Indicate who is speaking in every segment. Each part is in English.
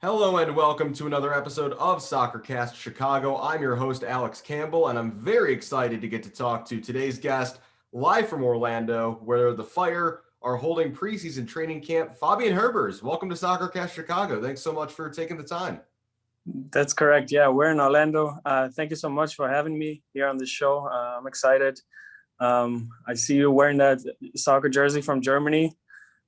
Speaker 1: Hello and welcome to another episode of SoccerCast Chicago. I'm your host, Alex Campbell, and I'm very excited to get to talk to today's guest live from Orlando, where the Fire are holding preseason training camp. Fabian Herbers, welcome to SoccerCast Chicago. Thanks so much for taking the time.
Speaker 2: That's correct. Yeah, we're in Orlando. Thank you so much for having me here on the show. I'm excited. I see you wearing that soccer jersey from Germany.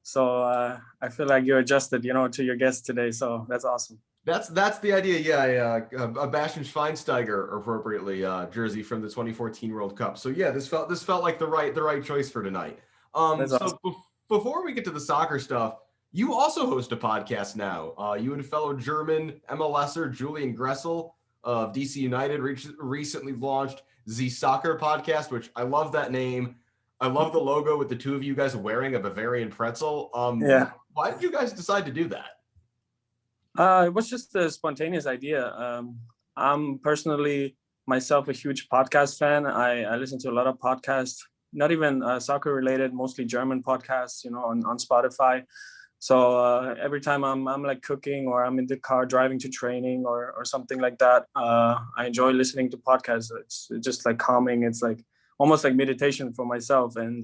Speaker 2: So I feel like you're adjusted, to your guest today. So that's awesome.
Speaker 1: That's the idea. Yeah, a Bastian Schweinsteiger appropriately jersey from the 2014 World Cup. So yeah, this felt like the right choice for tonight.
Speaker 2: Awesome.
Speaker 1: Before we get to the soccer stuff, you also host a podcast now. You and fellow German MLSer Julian Gressel of DC United recently launched the Soccer Podcast, which I love that name. I love the logo with the two of you guys wearing a Bavarian pretzel.
Speaker 2: Yeah.
Speaker 1: Why did you guys decide to do that?
Speaker 2: It was just a spontaneous idea. I'm personally myself a huge podcast fan. I listen to a lot of podcasts, not even soccer related, mostly German podcasts, on Spotify. So every time I'm like cooking or I'm in the car driving to training or something like that, I enjoy listening to podcasts. It's just like calming. It's like almost like meditation for myself. And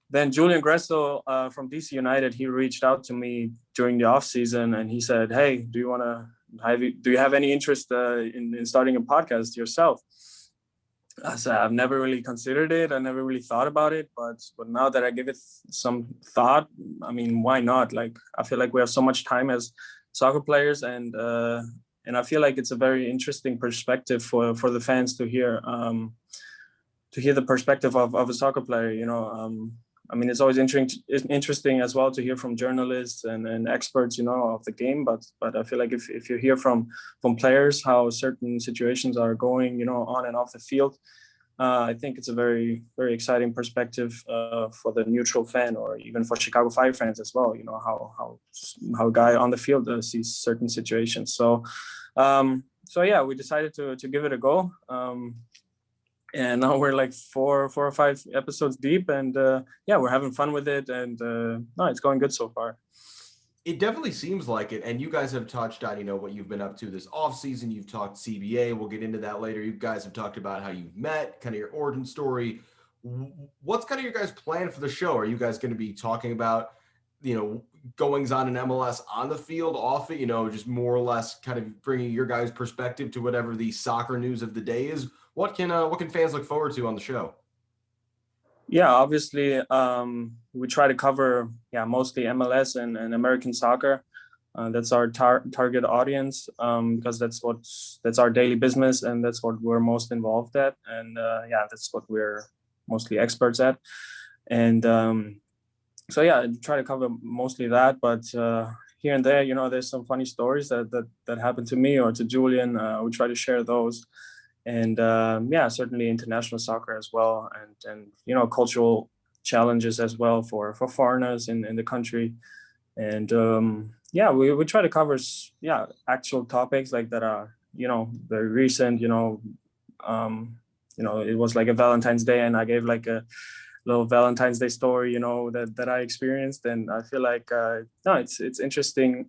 Speaker 2: then Julian Gressel from DC United, he reached out to me during the off season and he said, "Hey, do you have any interest in starting a podcast yourself?" I said, I've never really considered it. I never really thought about it, but now that I give it some thought, I mean, why not? Like, I feel like we have so much time as soccer players, and I feel like it's a very interesting perspective for the fans to hear the perspective of a soccer player. I mean, it's always interesting as well to hear from journalists and experts, of the game. But I feel like if you hear from players how certain situations are going, on and off the field, I think it's a very, very exciting perspective for the neutral fan or even for Chicago Fire fans as well. How a guy on the field sees certain situations. So yeah, we decided to give it a go. And now we're like four or five episodes deep, and yeah, we're having fun with it, and no, it's going good so far.
Speaker 1: It definitely seems like it, and you guys have touched on, what you've been up to this off season. You've talked CBA. We'll get into that later. You guys have talked about how you've met, kind of your origin story. What's kind of your guys' plan for the show? Are you guys going to be talking about, goings on in MLS on the field, off it? Just more or less kind of bringing your guys' perspective to whatever the soccer news of the day is. What can fans look forward to on the show?
Speaker 2: Yeah, obviously, we try to cover mostly MLS and American soccer. That's our target audience, because that's our daily business and that's what we're most involved at, and that's what we're mostly experts at. And so yeah, I try to cover mostly that, but here and there, there's some funny stories that happened to me or to Julian. We try to share those. And certainly international soccer as well, and cultural challenges as well for foreigners in the country. And we try to cover actual topics like that are very recent. It was like a Valentine's Day, and I gave like a little Valentine's Day story, that I experienced, and I feel like it's interesting.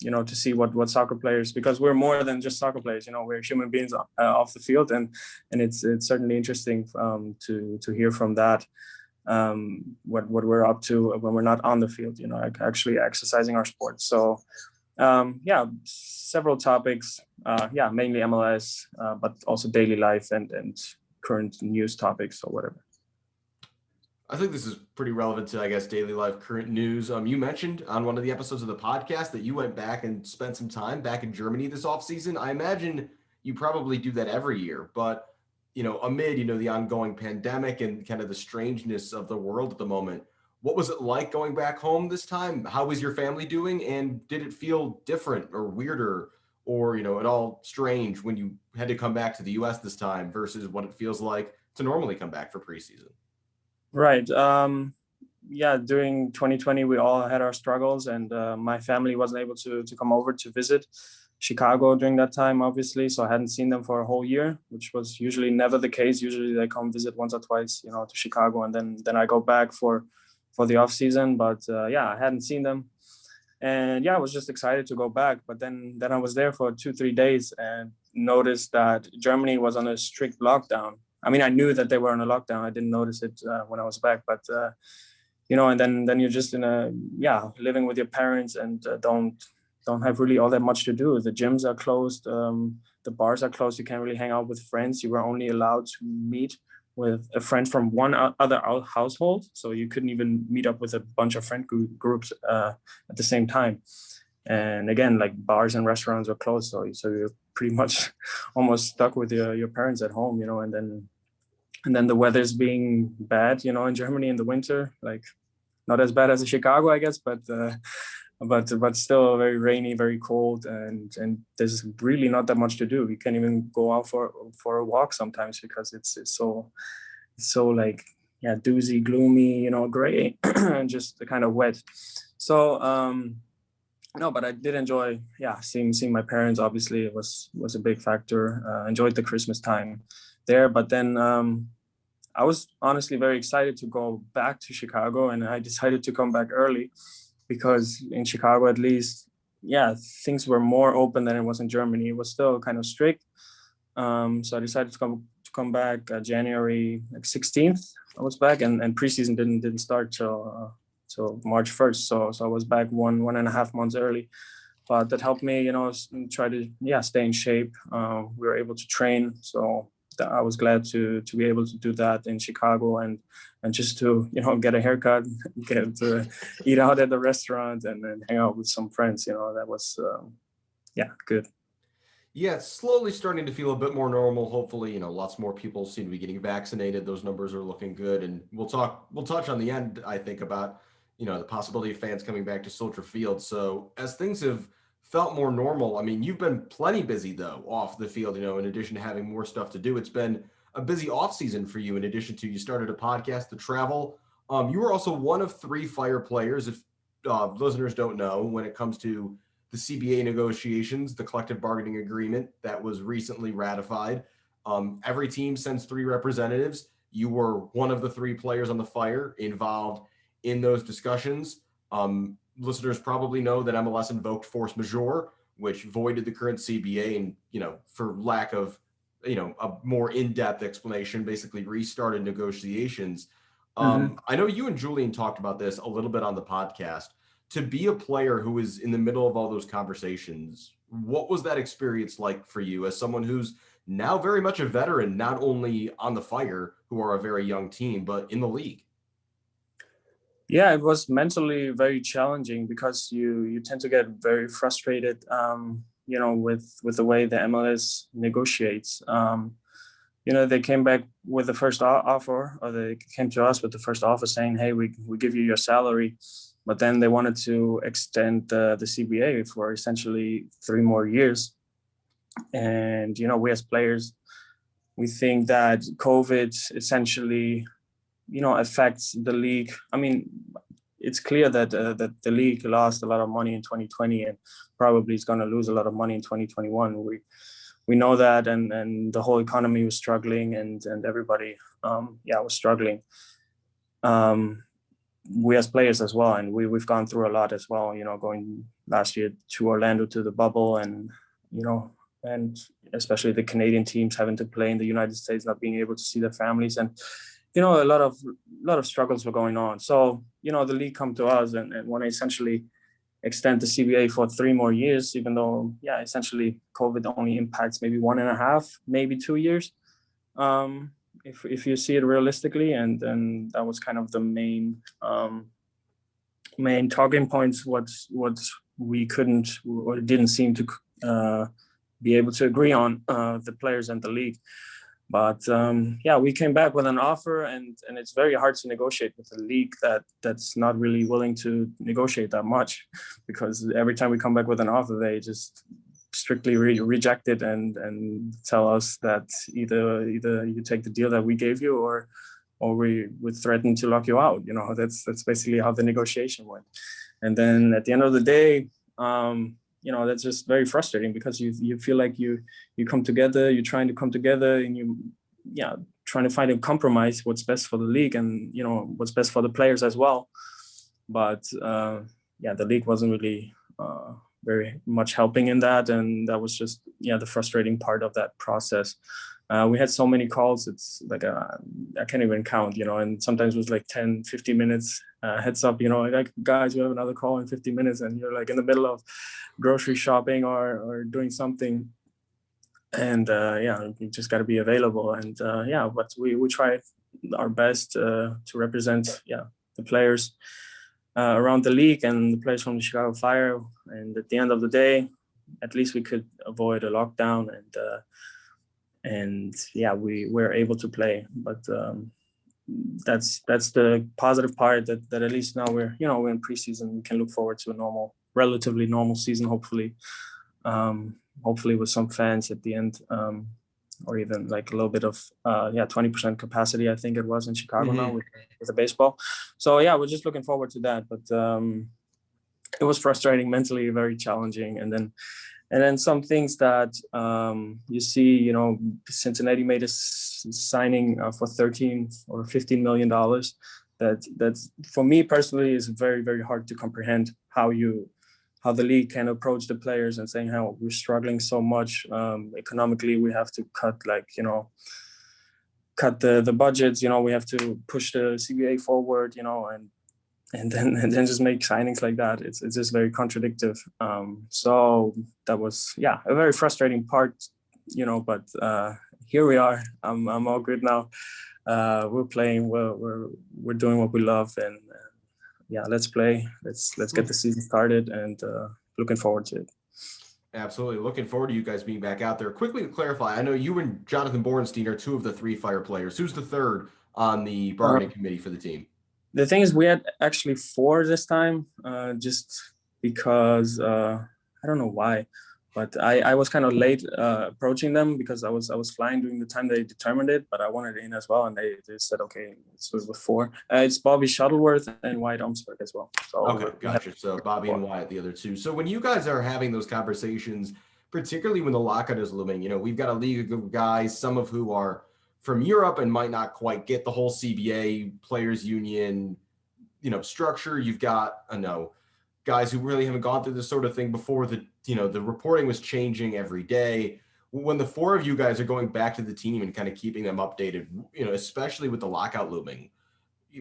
Speaker 2: To see what soccer players, because we're more than just soccer players, we're human beings off the field, and it's certainly interesting to hear from that, what we're up to when we're not on the field, actually exercising our sport. So several topics, mainly MLS, but also daily life and current news topics or whatever.
Speaker 1: I think this is pretty relevant to, I guess, daily life, current news. You mentioned on one of the episodes of the podcast that you went back and spent some time back in Germany this offseason. I imagine you probably do that every year, but, amid, the ongoing pandemic and kind of the strangeness of the world at the moment, what was it like going back home this time? How was your family doing? And did it feel different or weirder or, at all strange when you had to come back to the U.S. this time versus what it feels like to normally come back for preseason?
Speaker 2: Right. During 2020, we all had our struggles, and my family wasn't able to come over to visit Chicago during that time, obviously. So I hadn't seen them for a whole year, which was usually never the case. Usually they come visit once or twice, to Chicago, and then I go back for the off season. But I hadn't seen them. And yeah, I was just excited to go back. But then I was there for 2-3 days and noticed that Germany was on a strict lockdown. I mean, I knew that they were on a lockdown. I didn't notice it when I was back, but and then you're just living with your parents and don't have really all that much to do. The gyms are closed, the bars are closed. You can't really hang out with friends. You were only allowed to meet with a friend from one other household, so you couldn't even meet up with a bunch of friend groups at the same time. And again, like bars and restaurants are closed, so you're pretty much almost stuck with your parents at home, and then the weather's being bad, in Germany in the winter, like not as bad as in Chicago, I guess, but still very rainy, very cold, and there's really not that much to do. You can't even go out for a walk sometimes because it's so like doozy, gloomy, gray, and just kind of wet. So no, but I did enjoy seeing my parents. Obviously, it was a big factor. Enjoyed the Christmas time there, but then I was honestly very excited to go back to Chicago, and I decided to come back early because in Chicago, at least, things were more open than it was in Germany. It was still kind of strict. So I decided to come back January 16th. I was back, and preseason didn't start till March 1st. So I was back 1.5 months early. But that helped me, try to stay in shape. We were able to train, so I was glad to be able to do that in Chicago and just to get a haircut, get to eat out at the restaurant, and then hang out with some friends. That was good.
Speaker 1: Yeah, it's slowly starting to feel a bit more normal. Hopefully, lots more people seem to be getting vaccinated. Those numbers are looking good, and we'll touch on the end, I think, about the possibility of fans coming back to Soldier Field. So as things have felt more normal, I mean, you've been plenty busy though off the field. In addition to having more stuff to do, it's been a busy off season for you. In addition to you started a podcast, to travel. You were also one of 3 Fire players. If listeners don't know, when it comes to the CBA negotiations, the collective bargaining agreement that was recently ratified, every team sends 3 representatives. You were one of the 3 players on the Fire involved in those discussions. Listeners probably know that MLS invoked force majeure, which voided the current CBA and, for lack of, a more in-depth explanation, basically restarted negotiations. I know you and Julian talked about this a little bit on the podcast. To be a player who is in the middle of all those conversations, what was that experience like for you as someone who's now very much a veteran, not only on the Fire, who are a very young team, but in the league?
Speaker 2: Yeah, it was mentally very challenging because you tend to get very frustrated, with the way the MLS negotiates. They came back with the first offer, or they came to us with the first offer saying, "Hey, we give you your salary," but then they wanted to extend the CBA for essentially 3 more years. And we as players, we think that COVID essentially affects the league. I mean, it's clear that the league lost a lot of money in 2020 and probably is going to lose a lot of money in 2021. We know that, and the whole economy was struggling, and everybody was struggling. We as players as well, and we've gone through a lot as well, going last year to Orlando to the bubble, and and especially the Canadian teams having to play in the United States, not being able to see their families, and a lot of struggles were going on. So the league come to us and want to essentially extend the CBA for 3 more years, even though essentially COVID only impacts maybe 1.5, maybe 2 years, if you see it realistically. And that was kind of the main talking points. What we couldn't or didn't seem to be able to agree on, the players and the league. But we came back with an offer, and it's very hard to negotiate with a league that's not really willing to negotiate that much, because every time we come back with an offer, they just strictly reject it and tell us that either you take the deal that we gave you, or we would threaten to lock you out. That's basically how the negotiation went. And then at the end of the day, that's just very frustrating, because you feel like you come together, you're trying to come together, and trying to find a compromise, what's best for the league and what's best for the players as well. But the league wasn't really very much helping in that, and that was just the frustrating part of that process. We had so many calls, it's like I can't even count, and sometimes it was like 10, 50 minutes heads up, like, guys, we have another call in 50 minutes, and you're like in the middle of grocery shopping or doing something, and you just got to be available. And but we try our best to represent the players around the league and the players from the Chicago Fire. And at the end of the day, at least we could avoid a lockdown, and we were able to play. But that's the positive part, that at least now we're in preseason. We can look forward to a relatively normal season, hopefully with some fans at the end, or even like a little bit of 20% capacity, I think it was in Chicago now with the baseball. So we're just looking forward to that. But it was frustrating, mentally very challenging. And then some things that you see, Cincinnati made a signing for $13 or $15 million. That's for me personally is very, very hard to comprehend how the league can approach the players and saying how we're struggling so much economically. We have to cut the budgets. We have to push the CBA forward. And then just make signings like that. It's just very contradictory. So that was a very frustrating part. But here we are. I'm all good now. We're playing. We're doing what we love, and let's play. Let's get the season started, and looking forward to it.
Speaker 1: Absolutely. Looking forward to you guys being back out there. Quickly to clarify, I know you and Jonathan Bornstein are two of the three Fire players. Who's the third on the bargaining committee for the team?
Speaker 2: The thing is, we had actually 4 this time, just because I don't know why, but I was kind of late approaching them because I was flying during the time they determined it, but I wanted in as well, and they said okay, so it was 4. It's Bobby Shuttleworth and Wyatt Omsberg as well. So
Speaker 1: okay, gotcha. So Bobby and Wyatt, the other two. So when you guys are having those conversations, particularly when the lockout is looming, we've got a league of guys, some of who are from Europe and might not quite get the whole CBA players union, structure. You've got, guys who really haven't gone through this sort of thing before. The reporting was changing every day. When the 4 of you guys are going back to the team and kind of keeping them updated, especially with the lockout looming,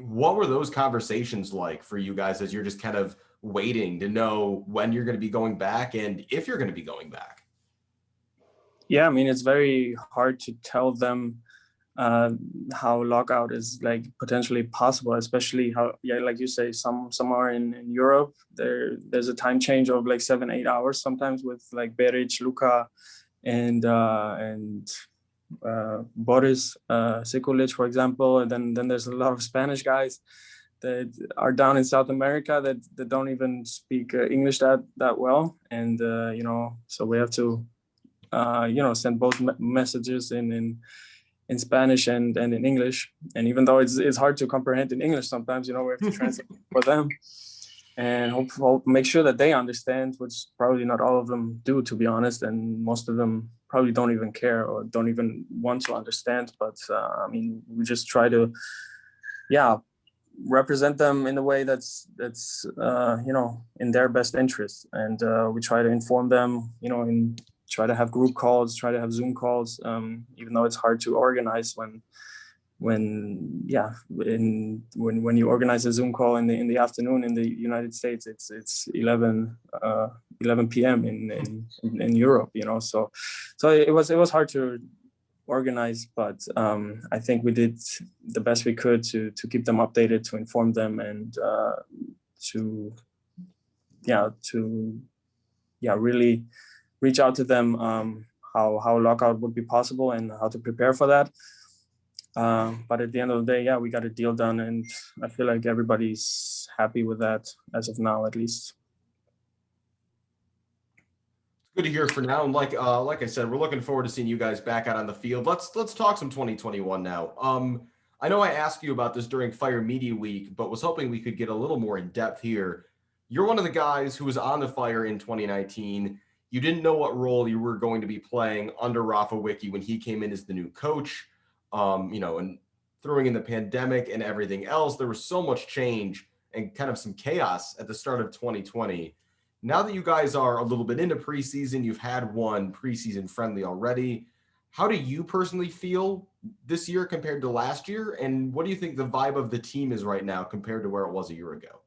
Speaker 1: what were those conversations like for you guys as you're just kind of waiting to know when you're going to be going back and if you're going to be going back?
Speaker 2: Yeah, I mean, it's very hard to tell them how lockout is like potentially possible, especially how like you say, some are in Europe. There's a time change of like 7-8 hours sometimes with like Beric, Luka, and Boris Sekulic, for example. And then there's a lot of Spanish guys that are down in South America that don't even speak English that well, and so we have to send both messages in Spanish and in English. And even though it's hard to comprehend in English sometimes, we have to translate for them and hope make sure that they understand, which probably not all of them do, to be honest. And most of them probably don't even care or don't even want to understand. But I mean, we just try to, represent them in a way that's in their best interest. And we try to inform them, and try to have group calls, try to have Zoom calls, even though it's hard to organize when you organize a Zoom call in the afternoon in the United States, it's 11 p.m. in Europe, so it was hard to organize, but I think we did the best we could to keep them updated, to inform them, and to really reach out to them how lockout would be possible and how to prepare for that. But at the end of the day, we got a deal done, and I feel like everybody's happy with that as of now, at least.
Speaker 1: Good to hear for now. And like I said, we're looking forward to seeing you guys back out on the field. Let's talk some 2021 now. I know I asked you about this during Fire Media Week, but was hoping we could get a little more in depth here. You're one of the guys who was on the Fire in 2019. You didn't know what role you were going to be playing under Rafa Wicki when he came in as the new coach. And throwing in the pandemic and everything else, there was so much change and kind of some chaos at the start of 2020. Now that you guys are a little bit into preseason, you've had one preseason friendly already. How do you personally feel this year compared to last year? And what do you think the vibe of the team is right now compared to where it was a year ago?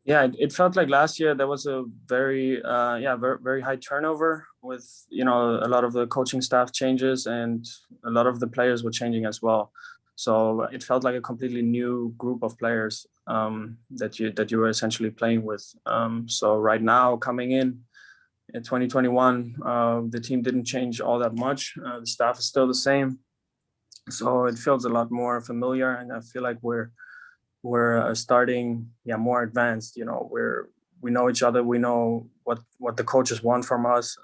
Speaker 2: Yeah, it felt like last year there was a very very high turnover with a lot of the coaching staff changes, and a lot of the players were changing as well. So it felt like a completely new group of players that you were essentially playing with. So right now, coming in 2021, the team didn't change all that much. The staff is still the same, so it feels a lot more familiar, and I feel like we're starting more advanced. We know each other, we know what the coaches want from us,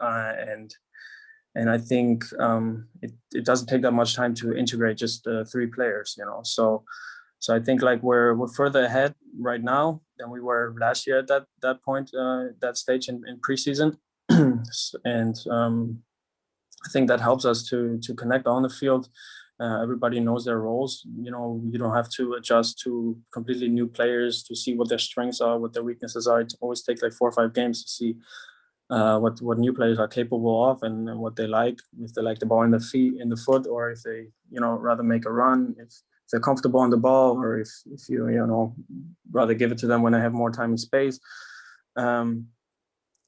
Speaker 2: and I think it doesn't take that much time to integrate just three players. So I think like we're further ahead right now than we were last year at that point, that stage in preseason. And I think that helps us to connect on the field. Everybody knows their roles. You don't have to adjust to completely new players to see what their strengths are, what their weaknesses are. It always takes like 4 or 5 games to see what new players are capable of, and what they like. If they like the ball in the foot, or if they rather make a run. If they're comfortable on the ball, or if you rather give it to them when they have more time and space.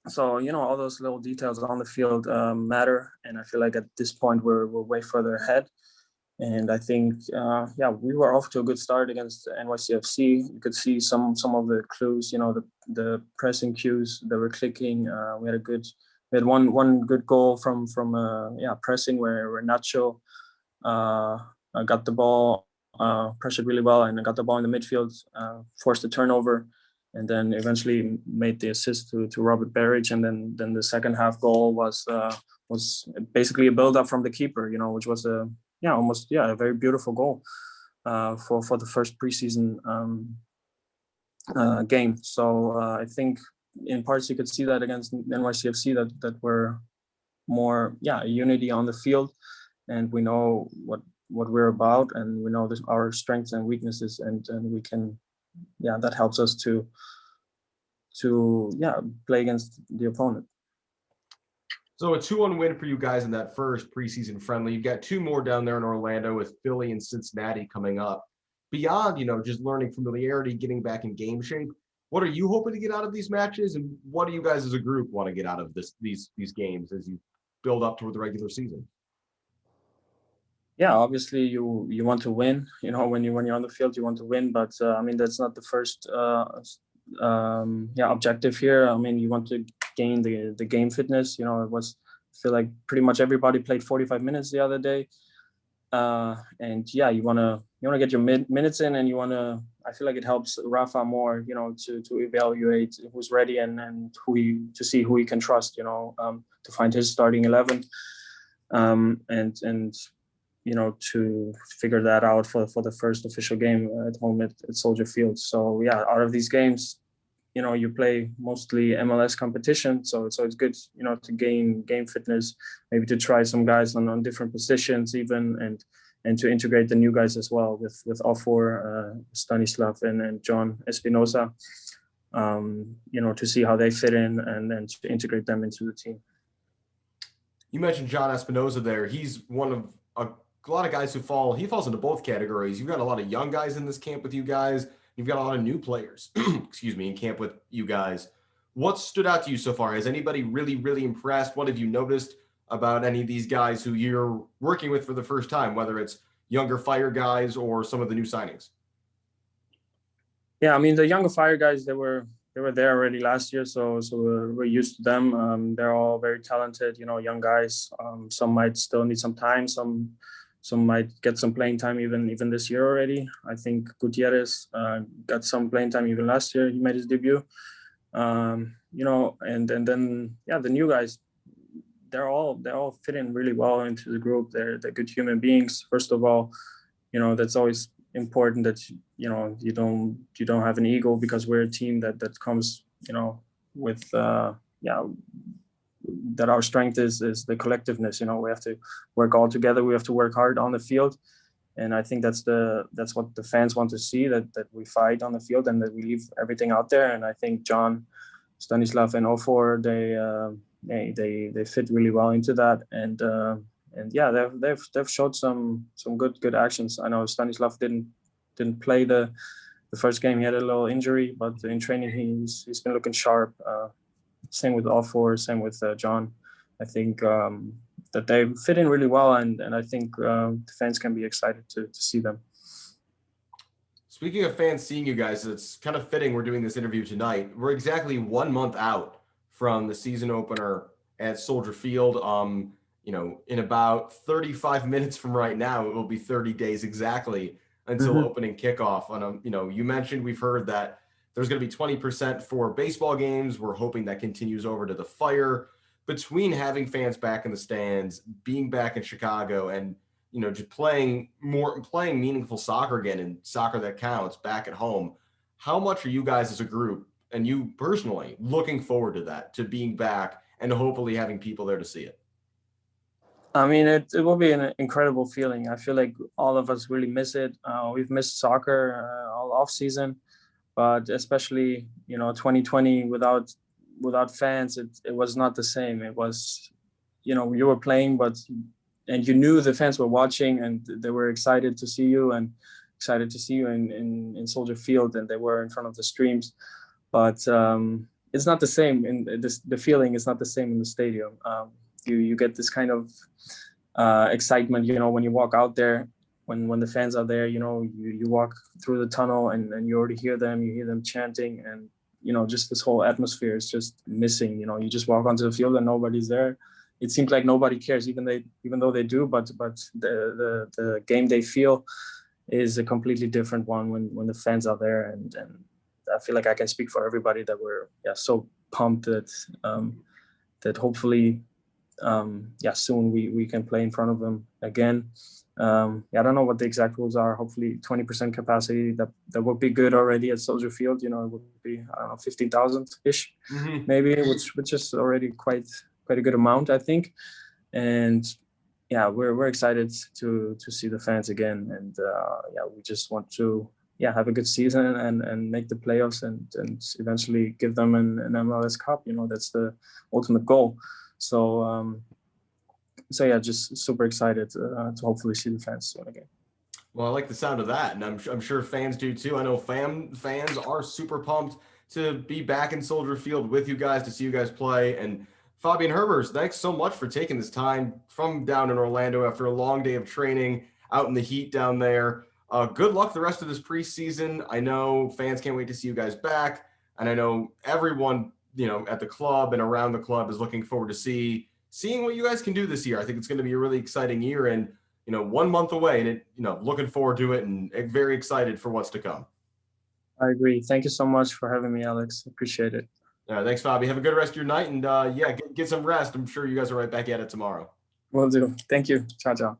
Speaker 2: So all those little details on the field matter, and I feel like at this point we're way further ahead. And I think we were off to a good start against NYCFC. You could see some of the clues, the pressing cues that were clicking. We had one good goal from pressing, where Nacho got the ball, pressured really well, and got the ball in the midfield, forced a turnover, and then eventually made the assist to Robert Berridge. And then the second half goal was basically a build up from the keeper, which was a very beautiful goal for the first preseason game. So I think in parts you could see that against NYCFC that we're more unity on the field, and we know what we're about, and we know our strengths and weaknesses, and we can that helps us to play against the opponent.
Speaker 1: So a 2-1 win for you guys in that first preseason friendly. You've got 2 more down there in Orlando with Philly and Cincinnati coming up. Beyond, just learning familiarity, getting back in game shape, what are you hoping to get out of these matches, and what do you guys as a group want to get out of these games as you build up toward the regular season?
Speaker 2: Yeah, obviously you want to win. When you're on the field, you want to win. But that's not the first objective here. You want to gain the game fitness. I feel like pretty much everybody played 45 minutes the other day, and you want to get your minutes in, and I feel like it helps Rafa more, to evaluate who's ready, and to see who he can trust, to find his starting 11, and to figure that out for the first official game at home at Soldier Field. So out of these games, you play mostly MLS competition, so it's good, to gain game fitness, maybe to try some guys on different positions even, and to integrate the new guys as well with Ofor, Stanislav, and John Espinosa, to see how they fit in, and then to integrate them into the team.
Speaker 1: You mentioned John Espinosa there. He's one of a lot of guys he falls into both categories. You've got a lot of young guys in this camp with you guys. You've got a lot of new players, in camp with you guys. What stood out to you so far? Has anybody really, really impressed? What have you noticed about any of these guys who you're working with for the first time, whether it's younger fire guys or some of the new signings?
Speaker 2: Yeah, the younger fire guys, they were there already last year, so we're used to them. They're all very talented, young guys. Some might still need some time. Some might get some playing time even this year already. I think Gutierrez got some playing time even last year. He made his debut. And then the new guys, they're all fitting really well into the group. They're good human beings. First of all, that's always important, that you don't have an ego, because we're a team that comes with that our strength is the collectiveness. We have to work all together. We have to work hard on the field, And I think that's what the fans want to see, that we fight on the field and that we leave everything out there. And I think John, Stanislav, and Ofor, they fit really well into that. And yeah, they've showed some good actions. I know Stanislav didn't play the first game. He had a little injury, but in training he's been looking sharp. Same with Ofor, same with John. I think that they fit in really well, and I think the fans can be excited to see them.
Speaker 1: Speaking of fans seeing you guys, it's kind of fitting we're doing this interview tonight. We're exactly 1 month out from the season opener at Soldier Field. In about 35 minutes from right now, it will be 30 days exactly until opening kickoff. You mentioned, we've heard that there's going to be 20% for baseball games. We're hoping that continues over to the Fire. Between having fans back in the stands, being back in Chicago, and just playing meaningful soccer again, and soccer that counts back at home, how much are you guys as a group and you personally looking forward to that, to being back and hopefully having people there to see it?
Speaker 2: I mean, it will be an incredible feeling. I feel like all of us really miss it. We've missed soccer all off season, but especially 2020 without fans, it was not the same. It was, you were playing, and you knew the fans were watching and they were excited to see you in Soldier Field, and they were in front of the streams. But it's not the same. The feeling is not the same in the stadium. You get this kind of excitement, when you walk out there, when the fans are there, you walk through the tunnel and you already hear them chanting, and just this whole atmosphere is just missing. You just walk onto the field and nobody's there. It seems like nobody cares, even though they do, but the game they feel is a completely different one when the fans are there. And I feel like I can speak for everybody that we're so pumped that hopefully soon we can play in front of them again. I don't know what the exact rules are. Hopefully 20% capacity, that would be good already at Soldier Field. It would be, I don't know, 15,000-ish maybe, which is already quite a good amount, I think. And we're excited to see the fans again. And we just want to have a good season and make the playoffs and eventually give them an MLS Cup. That's the ultimate goal. So just super excited to hopefully see the fans soon again.
Speaker 1: Well, I like the sound of that, and I'm sure fans do too. I know fans are super pumped to be back in Soldier Field with you guys, to see you guys play. And Fabian Herbers, thanks so much for taking this time from down in Orlando after a long day of training out in the heat down there. Good luck the rest of this preseason. I know fans can't wait to see you guys back, and I know everyone at the club and around the club is looking forward to seeing what you guys can do this year. I think it's going to be a really exciting year, and 1 month away, and looking forward to it and very excited for what's to come.
Speaker 2: I agree. Thank you so much for having me, Alex. Appreciate it.
Speaker 1: Thanks, Fabi. Have a good rest of your night, and get some rest. I'm sure you guys are right back at it tomorrow.
Speaker 2: Will do. Thank you. Ciao, ciao.